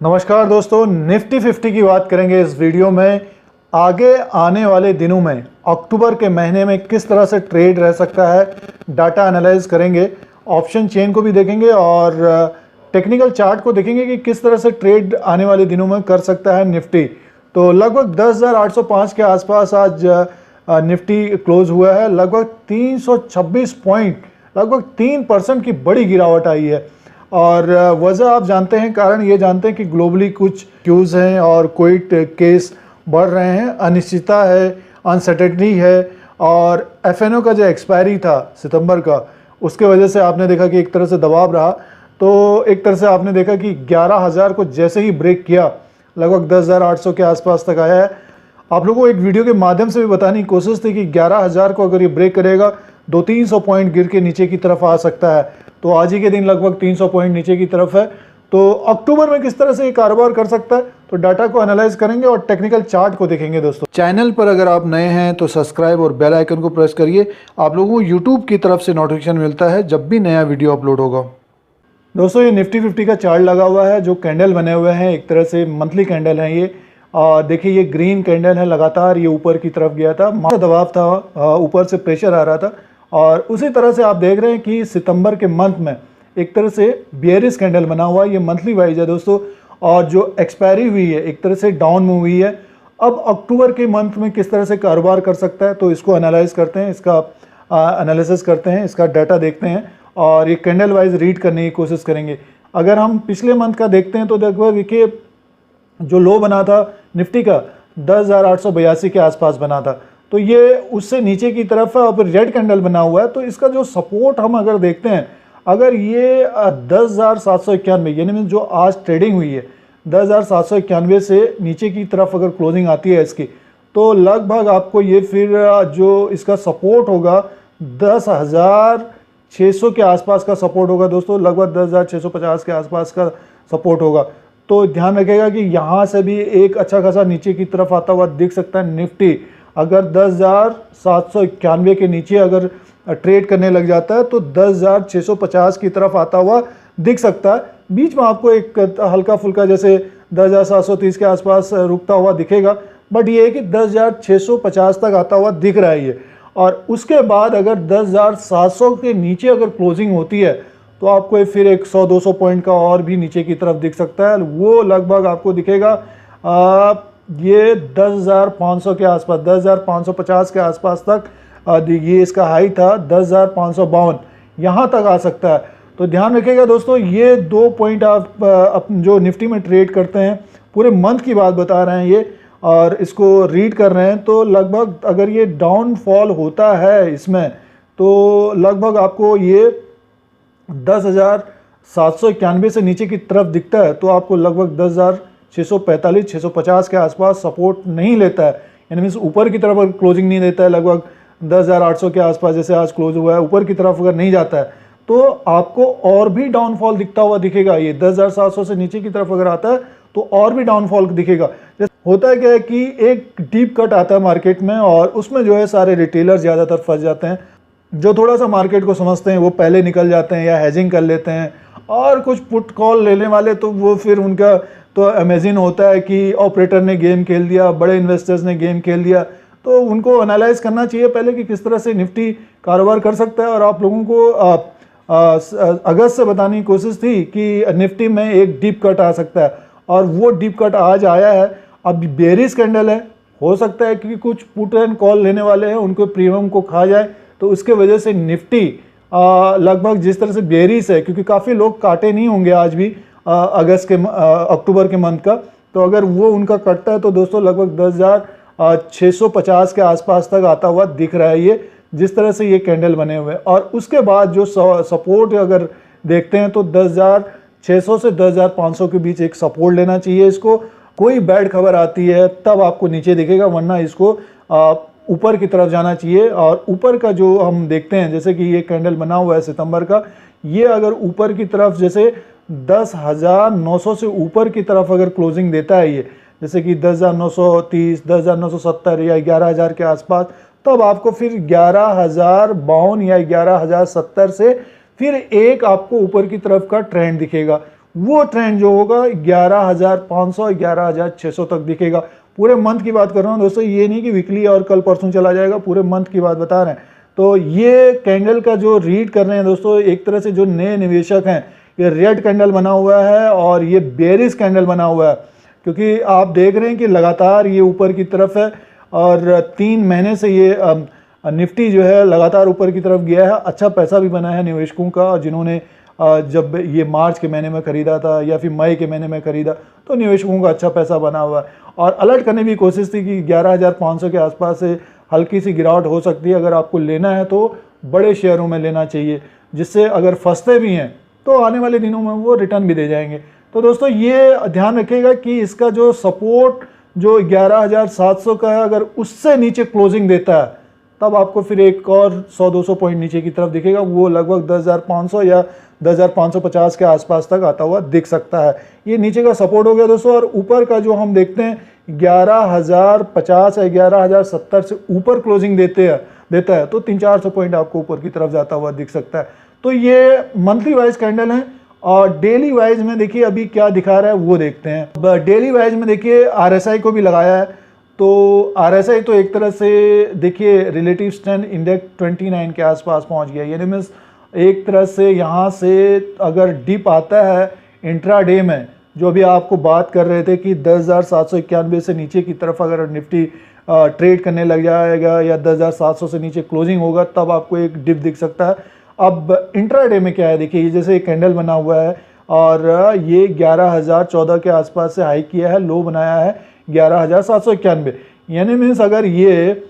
नमस्कार दोस्तों, निफ्टी 50 की बात करेंगे इस वीडियो में। आगे आने वाले दिनों में अक्टूबर के महीने में किस तरह से ट्रेड रह सकता है, डाटा एनालाइज करेंगे, ऑप्शन चेन को भी देखेंगे और टेक्निकल चार्ट को देखेंगे कि किस तरह से ट्रेड आने वाले दिनों में कर सकता है निफ्टी। तो लगभग 10,805 के आसपास आज निफ्टी क्लोज हुआ है। लगभग 326 पॉइंट, लगभग 3% की बड़ी गिरावट आई है। और वजह आप जानते हैं, कारण ये जानते हैं कि ग्लोबली कुछ क्यूज हैं और कोविड केस बढ़ रहे हैं, अनिश्चितता है, अनसर्टेनिटी है। और एफएनओ का जो एक्सपायरी था सितंबर का, उसके वजह से आपने देखा कि एक तरह से दबाव रहा। तो एक तरह से आपने देखा कि 11,000 को जैसे ही ब्रेक किया, लगभग 10,800 के आसपास तक आया है। आप लोगों को एक वीडियो के माध्यम से भी बताने की कोशिश थी कि 11,000 को अगर ये ब्रेक करेगा 200-300 पॉइंट गिर के नीचे की तरफ आ सकता है। तो आज ही के दिन लगभग 300 पॉइंट नीचे की तरफ है। तो अक्टूबर में किस तरह से ये कारोबार कर सकता है, तो डाटा को एनालाइज करेंगे और टेक्निकल चार्ट को देखेंगे। दोस्तों, चैनल पर अगर आप नए हैं तो सब्सक्राइब और बेल आइकन को प्रेस करिए। आप लोगों को यूट्यूब की तरफ से नोटिफिकेशन मिलता है जब भी नया वीडियो अपलोड होगा। दोस्तों, ये निफ्टी 50 का चार्ट लगा हुआ है, जो कैंडल बने हुए हैं, एक तरह से मंथली कैंडल है ये। देखिए, ये ग्रीन कैंडल है, लगातार ये ऊपर की तरफ गया था, दबाव था, ऊपर से प्रेशर आ रहा था। और उसी तरह से आप देख रहे हैं कि सितंबर के मंथ में एक तरह से बेयरिश कैंडल बना हुआ है। ये मंथली वाइज है दोस्तों, और जो एक्सपायरी हुई है एक तरह से डाउन मूव हुई है। अब अक्टूबर के मंथ में किस तरह से कारोबार कर सकता है, तो इसको एनालाइज करते हैं, इसका एनालिसिस करते हैं, इसका डाटा देखते हैं और ये कैंडल वाइज रीड करने की कोशिश करेंगे। अगर हम पिछले मंथ का देखते हैं तो देखिए, जो लो बना था निफ्टी का 10,882 के आसपास बना था, तो ये उससे नीचे की तरफ है। और रेड कैंडल बना हुआ है, तो इसका जो सपोर्ट हम अगर देखते हैं, अगर ये 10,791 यानी जो आज ट्रेडिंग हुई है 10,791 से नीचे की तरफ अगर क्लोजिंग आती है इसकी, तो लगभग आपको ये फिर जो इसका सपोर्ट होगा 10,600 के आसपास का सपोर्ट होगा दोस्तों। लगभग 10,650 के आसपास का सपोर्ट होगा। तो ध्यान रखिएगा कि यहाँ से भी एक अच्छा खासा नीचे की तरफ आता हुआ दिख सकता है निफ्टी। अगर 10,791 के नीचे अगर ट्रेड करने लग जाता है तो 10,650 की तरफ आता हुआ दिख सकता है। बीच में आपको एक हल्का फुल्का जैसे 10,730 के आसपास रुकता हुआ दिखेगा, बट ये है कि 10,650 तक आता हुआ दिख रहा है ये। और उसके बाद अगर 10,700 के नीचे अगर क्लोजिंग होती है तो आपको फिर एक 100-200 पॉइंट का और भी नीचे की तरफ दिख सकता है। वो लगभग आपको दिखेगा ये 10,500 के आसपास, 10,550 के आसपास तक ये इसका हाई था 10,552, यहाँ तक आ सकता है। तो ध्यान रखिएगा दोस्तों, ये 2 पॉइंट आप जो निफ्टी में ट्रेड करते हैं, पूरे मंथ की बात बता रहे हैं ये और इसको रीड कर रहे हैं, तो लगभग अगर ये डाउनफॉल होता है इसमें तो लगभग आपको ये 10,791 से नीचे की तरफ दिखता है, तो आपको लगभग 10,645-650 के आसपास सपोर्ट नहीं लेता है, यानी मीन्स ऊपर की तरफ अगर क्लोजिंग नहीं देता है, लगभग 10,800 के आसपास जैसे आज क्लोज हुआ है, ऊपर की तरफ अगर नहीं जाता है तो आपको और भी डाउनफॉल दिखता हुआ दिखेगा। ये 10,700 से नीचे की तरफ अगर आता है तो और भी डाउनफॉल दिखेगा। होता है क्या है कि एक डीप कट आता है मार्केट में और उसमें जो है सारे रिटेलर ज़्यादातर फंस जाते हैं। जो थोड़ा सा मार्केट को समझते हैं वो पहले निकल जाते हैं या हेजिंग कर लेते हैं, और कुछ पुट कॉल लेने वाले तो वो फिर उनका तो अमेजिंग होता है कि ऑपरेटर ने गेम खेल दिया, बड़े इन्वेस्टर्स ने गेम खेल दिया। तो उनको एनालाइज करना चाहिए पहले कि किस तरह से निफ्टी कारोबार कर सकता है। और आप लोगों को अगस्त से बताने की कोशिश थी कि निफ्टी में एक डीप कट आ सकता है, और वो डीप कट आज आया है। अब बेरिश कैंडल है, हो सकता है कि कुछ पुट एंड कॉल लेने वाले हैं उनको प्रीमियम को खा जाए, तो उसके वजह से निफ्टी लगभग जिस तरह से बेरिश है, क्योंकि काफ़ी लोग काटे नहीं होंगे आज भी अक्टूबर के मंथ का, तो अगर वो उनका कटता है तो दोस्तों लगभग 10,650 के आसपास तक आता हुआ दिख रहा है ये, जिस तरह से ये कैंडल बने हुए हैं। और उसके बाद जो सपोर्ट अगर देखते हैं तो 10,600 से 10,500 के बीच एक सपोर्ट लेना चाहिए इसको। कोई बैड खबर आती है तब आपको नीचे दिखेगा, वरना इसको ऊपर की तरफ जाना चाहिए। और ऊपर का जो हम देखते हैं, जैसे कि ये कैंडल बना हुआ है सितंबर का, ये अगर ऊपर की तरफ जैसे 10,900 से ऊपर की तरफ अगर क्लोजिंग देता है ये, जैसे कि 10,930, 10,970 या 11,000 के आसपास, तब आपको फिर 11,052 या 11,070 से फिर एक आपको ऊपर की तरफ का ट्रेंड दिखेगा। वो ट्रेंड जो होगा 11,500 11,600 तक दिखेगा। पूरे मंथ की बात कर रहा हूँ दोस्तों, ये नहीं कि वीकली और कल परसों चला जाएगा, पूरे मंथ की बात बता रहे हैं। तो ये कैंडल का जो रीड कर रहे हैं दोस्तों, एक तरह से जो नए निवेशक हैं, ये रेड कैंडल बना हुआ है और ये बेरिश कैंडल बना हुआ है, क्योंकि आप देख रहे हैं कि लगातार ये ऊपर की तरफ है और 3 महीने से ये निफ्टी जो है लगातार ऊपर की तरफ गया है। अच्छा पैसा भी बना है निवेशकों का, जिन्होंने जब ये मार्च के महीने में खरीदा था या फिर मई के महीने में खरीदा, तो निवेशकों का अच्छा पैसा बना हुआ है। और अलर्ट करने की कोशिश थी कि 11,500 के आसपास से हल्की सी गिरावट हो सकती है। अगर आपको लेना है तो बड़े शेयरों में लेना चाहिए, जिससे अगर फंसते भी हैं तो आने वाले दिनों में वो रिटर्न भी दे जाएंगे। तो दोस्तों ये ध्यान रखिएगा कि इसका जो सपोर्ट जो 11,700 का है, अगर उससे नीचे क्लोजिंग देता है तब आपको फिर एक और 100-200 पॉइंट नीचे की तरफ दिखेगा। वो लगभग 10,500 या 10,550 के आसपास तक आता हुआ दिख सकता है। ये नीचे का सपोर्ट हो गया दोस्तों। और ऊपर का जो हम देखते हैं 11,050 या 11,070 से ऊपर क्लोजिंग देता है तो 300-400 पॉइंट आपको ऊपर की तरफ जाता हुआ दिख सकता है। तो ये मंथली वाइज कैंडल है। और डेली वाइज में देखिए अभी क्या दिखा रहा है वो देखते हैं। डेली वाइज में देखिए RSI को भी लगाया है, तो RSI तो एक तरह से देखिए रिलेटिव स्ट्रेंथ इंडेक्स 29 के आसपास पहुंच गया। यानी मीन्स एक तरह से यहाँ से अगर डिप आता है इंट्राडे में, जो अभी आपको बात कर रहे थे कि 10,791 से नीचे की तरफ अगर निफ्टी ट्रेड करने लग जाएगा या 10,700 से नीचे क्लोजिंग होगा, तब आपको एक डिप दिख सकता है। अब इंट्राडे में क्या है, देखिए ये जैसे एक कैंडल बना हुआ है और ये 11,014 के आसपास से हाई किया है, लो बनाया है 11,791। यानी मीन्स अगर ये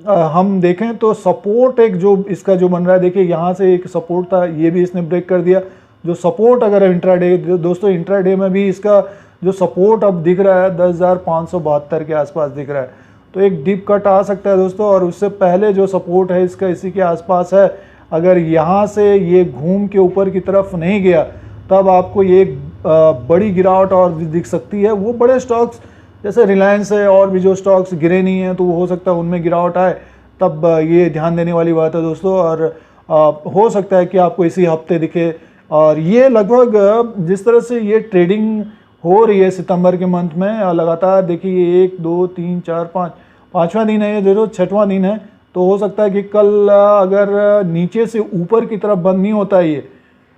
हम देखें तो सपोर्ट एक जो इसका जो बन रहा है, देखिए यहाँ से एक सपोर्ट था, ये भी इसने ब्रेक कर दिया। जो सपोर्ट अगर इंट्राडे दोस्तों, इंट्राडे में भी इसका जो सपोर्ट अब दिख रहा है 10,572 के आसपास दिख रहा है। तो एक डीप कट आ सकता है दोस्तों। और उससे पहले जो सपोर्ट है इसका इसी के आसपास है। अगर यहाँ से ये घूम के ऊपर की तरफ नहीं गया तब आपको ये बड़ी गिरावट और भी दिख सकती है। वो बड़े स्टॉक्स जैसे रिलायंस है और भी जो स्टॉक्स गिरे नहीं हैं, तो वो हो सकता है उनमें गिरावट आए, तब ये ध्यान देने वाली बात है दोस्तों। और हो सकता है कि आपको इसी हफ्ते दिखे। और ये लगभग जिस तरह से ये ट्रेडिंग हो रही है सितंबर के मंथ में लगातार, देखिए 1 2 3 4 5 पाँचवा दिन है, ये जो 6वां दिन है। तो हो सकता है कि कल अगर नीचे से ऊपर की तरफ बंद नहीं होता ये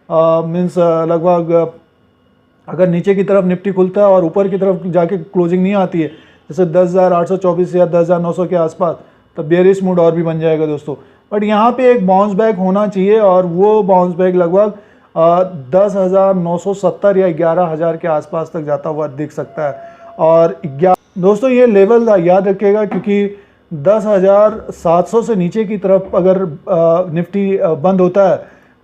मीन्स लगभग अगर नीचे की तरफ निफ्टी खुलता है और ऊपर की तरफ जाके क्लोजिंग नहीं आती है, जैसे 10,824 या 10,900 के आसपास, तब बेयरिश मूड और भी बन जाएगा दोस्तों। बट यहाँ पे एक बाउंस बैक होना चाहिए और वो बाउंस बैक लगभग 10,970 या 11,000 के आसपास तक जाता हुआ दिख सकता है। और दोस्तों ये लेवल याद रखिएगा, क्योंकि 10,700 से नीचे की तरफ अगर निफ्टी बंद होता है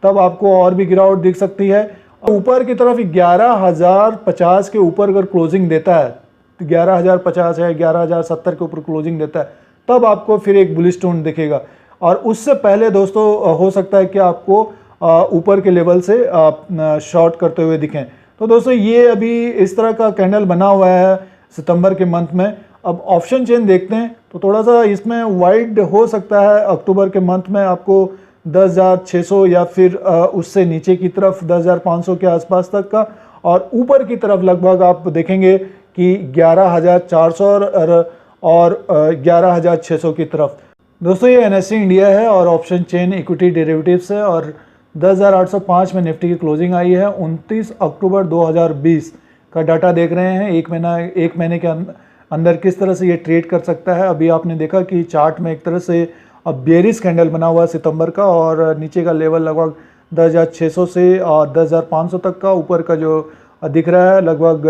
तब आपको और भी गिरावट दिख सकती है। ऊपर की तरफ 11,050 के ऊपर अगर क्लोजिंग देता है, 11,050 है 11,070 के ऊपर क्लोजिंग देता है, तब आपको फिर एक बुलिश टोन दिखेगा। और उससे पहले दोस्तों हो सकता है कि आपको ऊपर के लेवल से शॉर्ट करते हुए दिखें। तो दोस्तों ये अभी इस तरह का कैंडल बना हुआ है सितंबर के मंथ में। अब ऑप्शन चेन देखते हैं तो थोड़ा सा इसमें वाइड हो सकता है। अक्टूबर के मंथ में आपको 10,600 या फिर उससे नीचे की तरफ 10,500 के आसपास तक का, और ऊपर की तरफ लगभग आप देखेंगे कि 11,400 और 11,600 की तरफ। दोस्तों ये NSE इंडिया है और ऑप्शन चेन इक्विटी डेरिवेटिव्स है। और 10,805 में निफ्टी की क्लोजिंग आई है। 29 अक्टूबर 2020 का डाटा देख रहे हैं। एक महीने के अंदर किस तरह से ये ट्रेड कर सकता है। अभी आपने देखा कि चार्ट में एक तरह से अब बेयरिश कैंडल बना हुआ है सितंबर का, और नीचे का लेवल लगभग 10,600 से और 10,500 तक का, ऊपर का जो दिख रहा है लगभग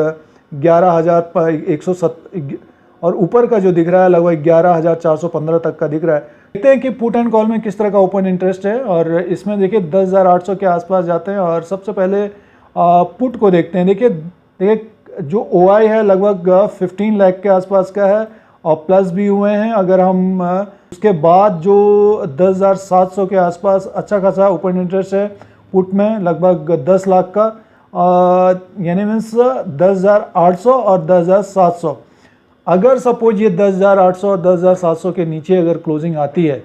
11,107 और ऊपर का जो दिख रहा है लगभग 11,415 तक का दिख रहा है। देखते हैं कि पुट एंड कॉल में किस तरह का ओपन इंटरेस्ट है। और इसमें देखिए 10,800 के आसपास जाते हैं। और सबसे पहले पुट को देखते हैं। देखिए जो OI है लगभग 15 लाख के आसपास का है और प्लस भी हुए हैं। अगर हम उसके बाद जो 10,700 के आसपास अच्छा खासा ओपन इंटरेस्ट है पुट में, लगभग 10 लाख का, यानी मीन्स 10,800 और 10,700। अगर सपोज ये 10,800 और 10,700 के नीचे अगर क्लोजिंग आती है,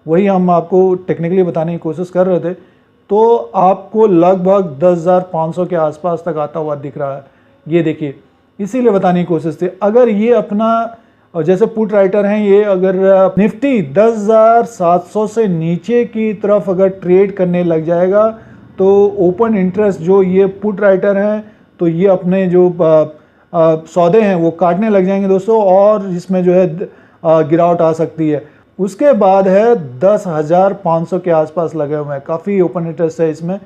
वही हम आपको टेक्निकली बताने की कोशिश कर रहे थे, तो आपको लगभग 10,500 के आसपास तक आता हुआ दिख रहा है। ये देखिए, इसीलिए बताने की कोशिश थी। अगर ये अपना जैसे पुट राइटर हैं, ये अगर निफ्टी 10,700 से नीचे की तरफ अगर ट्रेड करने लग जाएगा तो ओपन इंटरेस्ट जो ये पुट राइटर हैं तो ये अपने जो सौदे हैं वो काटने लग जाएंगे दोस्तों, और इसमें जो है गिरावट आ सकती है। उसके बाद है 10,500 के आसपास लगे हुए हैं, काफ़ी ओपन इंटरेस्ट है इसमें।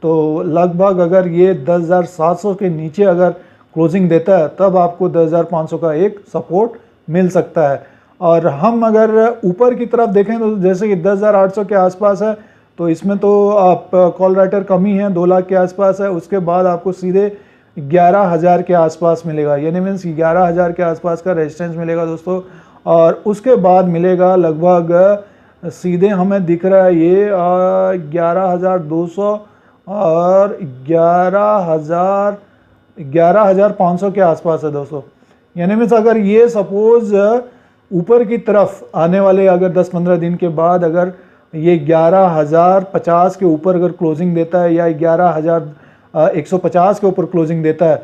तो लगभग अगर ये 10,700 के नीचे अगर क्लोजिंग देता है तब आपको 10,500 का एक सपोर्ट मिल सकता है। और हम अगर ऊपर की तरफ देखें तो जैसे कि 10,800 के आसपास है, तो इसमें तो आप कॉल राइटर कम ही है, 2 लाख के आसपास है। उसके बाद आपको सीधे 11,000 के आसपास मिलेगा, यानी मीन्स 11,000 के आसपास का रेजिस्टेंस मिलेगा दोस्तों। और उसके बाद मिलेगा लगभग सीधे हमें दिख रहा है ये 11,200 और 11,500 के आसपास है दोस्तों। यानी मीन्स अगर ये सपोज ऊपर की तरफ आने वाले अगर 10-15 दिन के बाद अगर ये 11,050 के ऊपर अगर क्लोजिंग देता है या 11,150 के ऊपर क्लोजिंग देता है,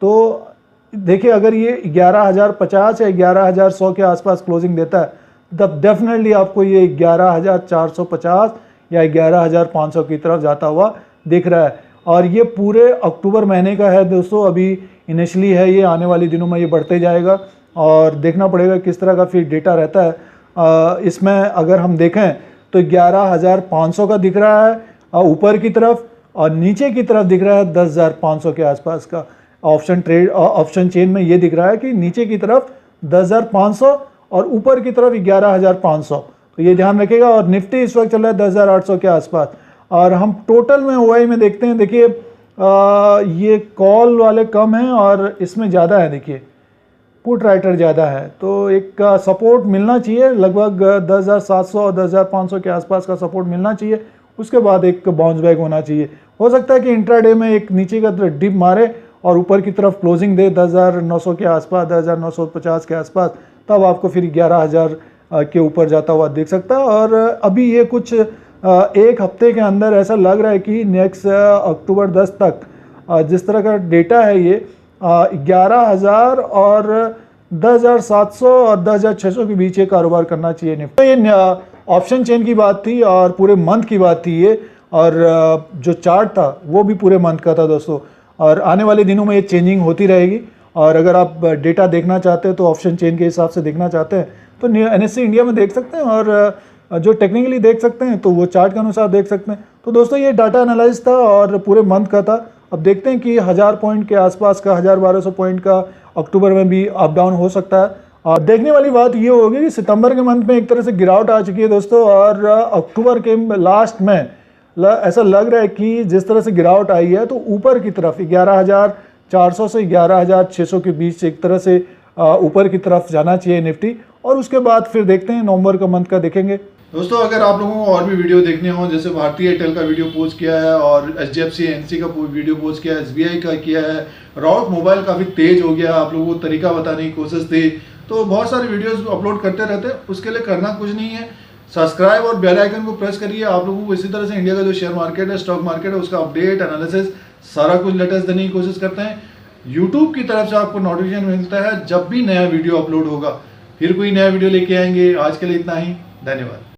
तो देखिए अगर ये 11,050 या 11,100 के आसपास क्लोजिंग देता है तब डेफिनेटली आपको ये 11,450 या 11,500 की तरफ जाता हुआ दिख रहा है। और ये पूरे अक्टूबर महीने का है दोस्तों, अभी इनिशियली है ये, आने वाले दिनों में ये बढ़ते जाएगा और देखना पड़ेगा किस तरह का फिर डेटा रहता है। इसमें अगर हम देखें तो 11,500 का दिख रहा है ऊपर की तरफ, और नीचे की तरफ दिख रहा है 10,500 के आसपास का। ऑप्शन ट्रेड ऑप्शन चेन में ये दिख रहा है कि नीचे की तरफ 10,500 और ऊपर की तरफ 11,500, तो ये ध्यान रखिएगा। और निफ्टी इस वक्त चल रहा है 10,800 के आसपास। और हम टोटल में ओआई में देखते हैं, देखिए ये कॉल वाले कम हैं और इसमें ज़्यादा है, देखिए पुट राइटर ज़्यादा है। तो एक सपोर्ट मिलना चाहिए, लगभग 10,700 और 10,500 के आसपास का सपोर्ट मिलना चाहिए। उसके बाद एक बाउंस बैक होना चाहिए। हो सकता है कि इंट्राडे में एक नीचे का डिप मारे और ऊपर की तरफ क्लोजिंग दे 10,900 के आसपास, 10,950 के आसपास, तब आपको फिर 11,000 के ऊपर जाता हुआ देख सकता है। और अभी ये कुछ एक हफ्ते के अंदर ऐसा लग रहा है कि नेक्स्ट अक्टूबर 10 तक जिस तरह का डेटा है ये 11,000 और 10,700 और 10,600 के बीच ये कारोबार करना चाहिए निफ्टी। तो ये ऑप्शन चेन की बात थी और पूरे मंथ की बात थी ये, और जो चार्ट था वो भी पूरे मंथ का था दोस्तों। और आने वाले दिनों में ये चेंजिंग होती रहेगी। और अगर आप डेटा देखना चाहते हैं तो ऑप्शन चेन के हिसाब से देखना चाहते हैं तो NSE इंडिया में देख सकते हैं, और जो टेक्निकली देख सकते हैं तो वो चार्ट के अनुसार देख सकते हैं। तो दोस्तों ये डाटा एनालाइज था और पूरे मंथ का था। अब देखते हैं कि 1000 पॉइंट के आसपास का, 1200 पॉइंट का अक्टूबर में भी अप डाउन हो सकता है। और देखने वाली बात ये होगी कि सितंबर के मंथ में एक तरह से गिरावट आ चुकी है दोस्तों, और अक्टूबर के लास्ट में ऐसा लग रहा है कि जिस तरह से गिरावट आई है तो ऊपर की तरफ 11,400 से 11,600 के बीच एक तरह से ऊपर की तरफ जाना चाहिए निफ्टी। और उसके बाद फिर देखते हैं नवंबर का मंथ का देखेंगे। दोस्तों अगर आप लोगों को और भी वीडियो देखने हो, जैसे भारतीय एयरटेल का वीडियो पोस्ट किया है और HDFC NC का वीडियो पोस्ट किया है, SBI का किया है, रॉक मोबाइल काफ़ी तेज हो गया, आप लोगों को तरीका बताने की कोशिश थी, तो बहुत सारे वीडियोस अपलोड करते रहते हैं। उसके लिए करना कुछ नहीं है, सब्सक्राइब और बेल आइकन को प्रेस करिए। आप लोगों को इसी तरह से इंडिया का जो शेयर मार्केट है, स्टॉक मार्केट है, उसका अपडेट एनालिसिस सारा कुछ लेटेस्ट देने की कोशिश करते हैं। यूट्यूब की तरफ से आपको नोटिफिकेशन मिलता है जब भी नया वीडियो अपलोड होगा। फिर कोई नया वीडियो लेके आएंगे। आज के लिए इतना ही, धन्यवाद।